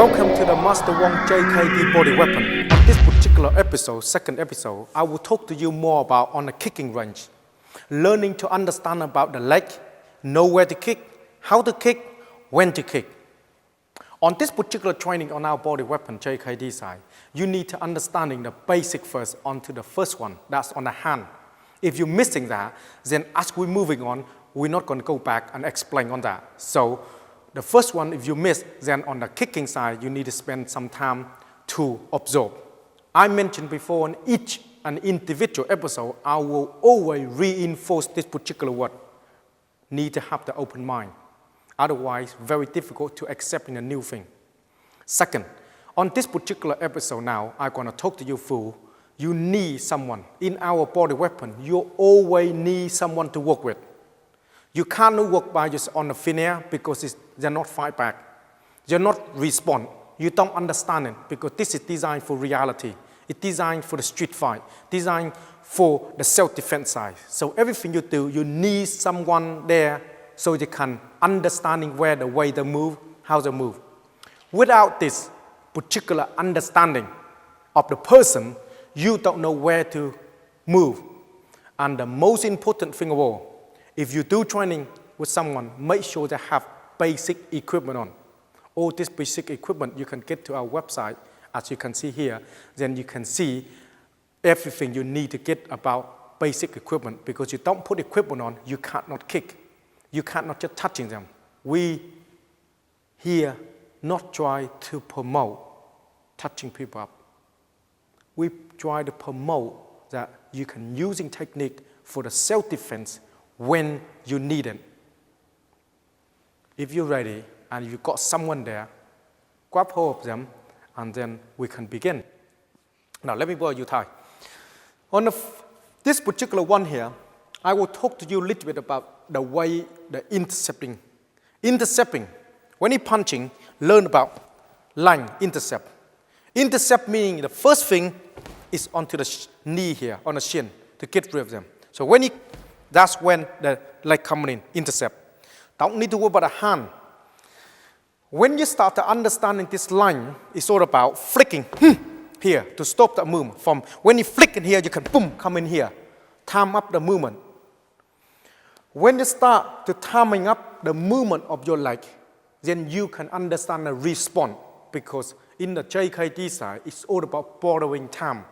Welcome to the Master Wong JKD body weapon. On this particular episode, second episode, I will talk to you more about on the kicking range. Learning to understand about the leg, know where to kick, how to kick, when to kick. On this particular training on our body weapon JKD side, you need to understanding the basic first onto the first one, that's on the hand. If you're missing that, then as we're moving on, we're not going to go back and explain on that. So the first one, if you miss, then on the kicking side, you need to spend some time to absorb. I mentioned before in each and individual episode, I will always reinforce this particular word. Need to have the open mind. Otherwise, very difficult to accept in a new thing. Second, on this particular episode now, I'm going to talk to you through, you need someone. In our body weapon, you always need someone to work with. You cannot work by just on the thin air because they're not fight back. They're not respond. You don't understand it because this is designed for reality. It's designed for the street fight, designed for the self-defense side. So everything you do, you need someone there so they can understanding where the way they move, how they move. Without this particular understanding of the person, you don't know where to move. And the most important thing of all, if you do training with someone, make sure they have basic equipment on. All this basic equipment you can get to our website, as you can see here. Then you can see everything you need to get about basic equipment. Because you don't put equipment on, you cannot kick. You cannot just touching them. We here not try to promote touching people up. We try to promote that you can using technique for the self-defense when you need it. If you're ready and you've got someone there, grab hold of them and then we can begin. Now let me borrow you Thai. On this particular one here, I will talk to you a little bit about the way the intercepting. Intercepting, when you're punching, learn about line, intercept. Intercept meaning the first thing is onto the knee here, on the shin, to get rid of them. So that's when the leg coming in, intercept. Don't need to worry about the hand. When you start to understanding this line, it's all about flicking here to stop the movement. From when you flick in here, you can boom, come in here. Time up the movement. When you start to timing up the movement of your leg, then you can understand the response. Because in the JKD side, it's all about borrowing time.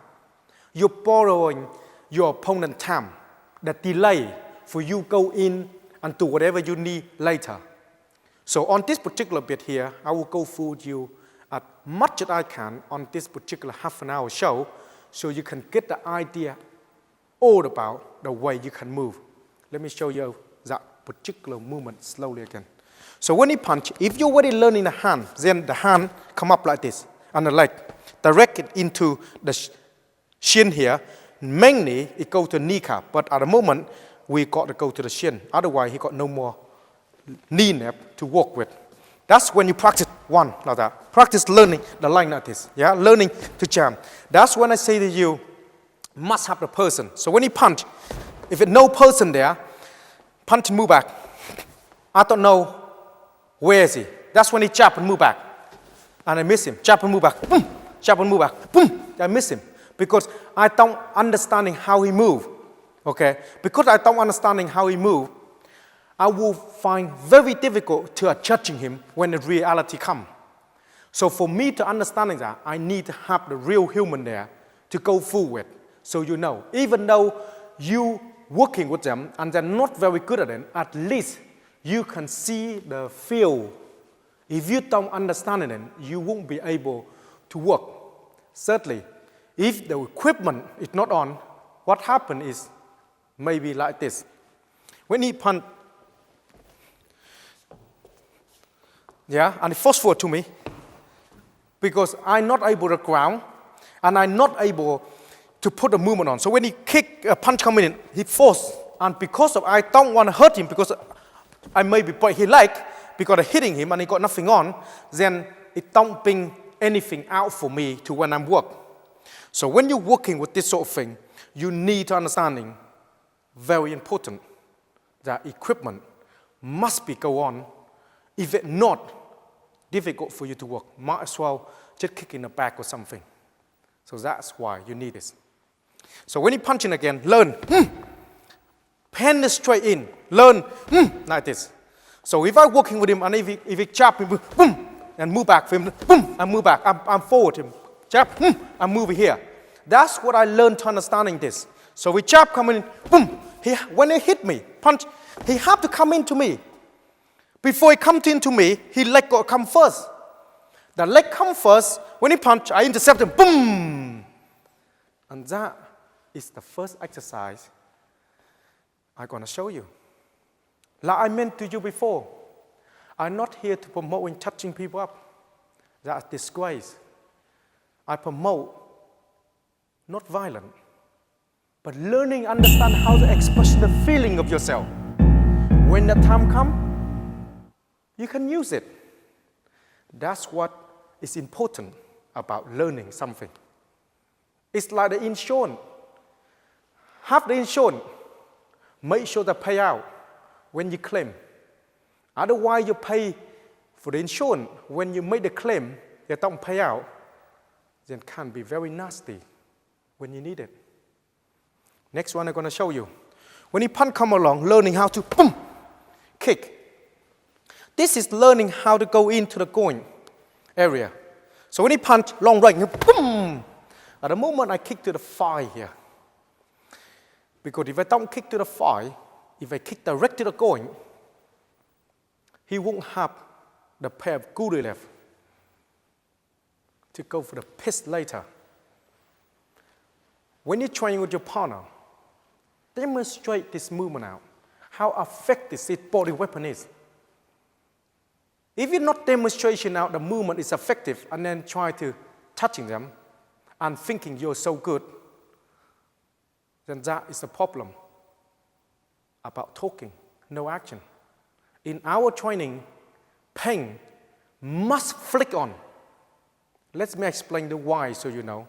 You're borrowing your opponent's time. The delay for you go in and do whatever you need later. So on this particular bit here, I will go through you as much as I can on this particular half an hour show so you can get the idea all about the way you can move. Let me show you that particular movement slowly again. So when you punch, if you're already learning the hand, then the hand come up like this and the leg. Direct it into the shin here. Mainly, it goes to kneecap, but at the moment, we got to go to the shin. Otherwise, he got no more knee nap to work with. That's when you practice one like that. Practice learning the line like this. Yeah, learning to jam. That's when I say to you, must have the person. So when you punch, if there's no person there, punch and move back. I don't know where is he. That's when he jab and move back, and I miss him. Jab and move back. Boom. Jab and move back. Boom. I miss him. Because I don't understanding how he move, okay? Because I don't understanding how he move, I will find very difficult to judging him when the reality come. So for me to understanding that, I need to have the real human there to go through with. So you know, even though you working with them and they're not very good at it, at least you can see the feel. If you don't understand it, you won't be able to work. Thirdly, if the equipment is not on, what happens is maybe like this. When he punch, yeah, and he fast forward to me because I'm not able to ground and I'm not able to put the movement on. So when he kick a punch coming in, he force, and because of I don't want to hurt him because I maybe break his leg because of hitting him and he got nothing on, then it don't bring anything out for me to when I'm work. So when you're working with this sort of thing, you need to understanding, very important, that equipment must be go on. If it not, difficult for you to work. Might as well just kick in the back or something. So that's why you need this. So when you punch in again, learn, penetrate in, learn, like this. So if I'm working with him and if he jab me, boom, and move back for him, boom, and move back, I'm forward him, jab, I'm moving here. That's what I learned to understanding this. So we jab coming in, boom, when he hit me, punch, he have to come into me. Before he comes into me, his leg got to come first. The leg come first, when he punch, I intercept him, boom. And that is the first exercise I'm going to show you. Like I meant to you before, I'm not here to promote and touching people up. That's disgrace. I promote not violent, but learning, understand how to express the feeling of yourself. When the time comes, you can use it. That's what is important about learning something. It's like the insurance. Have the insurance. Make sure the payout when you claim. Otherwise, you pay for the insurance. When you make the claim, they don't pay out. Then it can be very nasty when you need it. Next one I'm going to show you. When you punch come along, learning how to boom, kick. This is learning how to go into the going area. So when you punch, long range, boom. At the moment, I kick to the thigh here. Because if I don't kick to the thigh, if I kick direct to the going, he won't have the pair of goodie left to go for the piss later. When you're training with your partner, demonstrate this movement out, how effective this body weapon is. If you're not demonstrating out the movement is effective and then try to touching them and thinking you're so good, then that is the problem about talking, no action. In our training, pain must flick on. Let me explain the why so you know.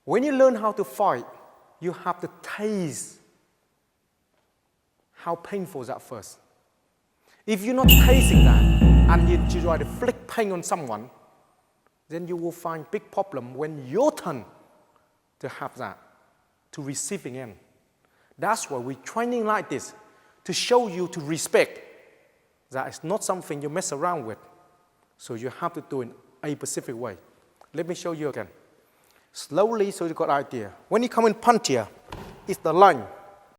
When you learn how to fight, you have to taste how painful is that first. If you're not tasting that and you try to flick pain on someone, then you will find big problem when your turn to have that, to receiving in. That's why we're training like this, to show you to respect. That is not something you mess around with. So you have to do it in a specific way. Let me show you again. Slowly so you got an idea. When you come in punch here, it's the line.